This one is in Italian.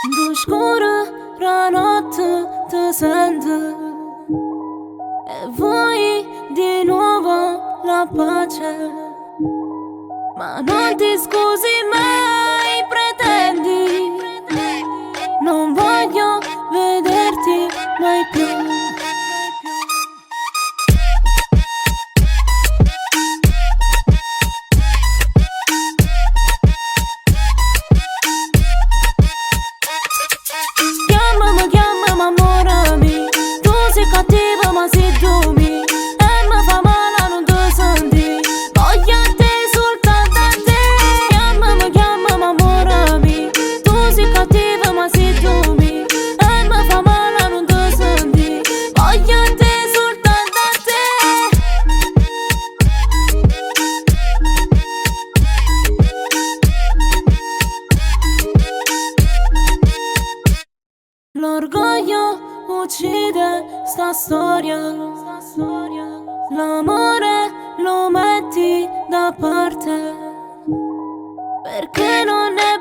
D'oscura la notte ti sente e vuoi di nuovo la pace, ma non ti scusi mai, pretendi. Non voglio vederti mai più. Chiamami amore mio, tu sei cattiva ma sei dumi e mi fa male non ti senti. Voglio a te, soltanto a te. Chiamami amore mio, tu sei cattiva ma sei dumi e mi fa male non ti senti. Voglio a te, soltanto a te. L'orgoglio uccide sta storia, l'amore lo metti da parte, perché non è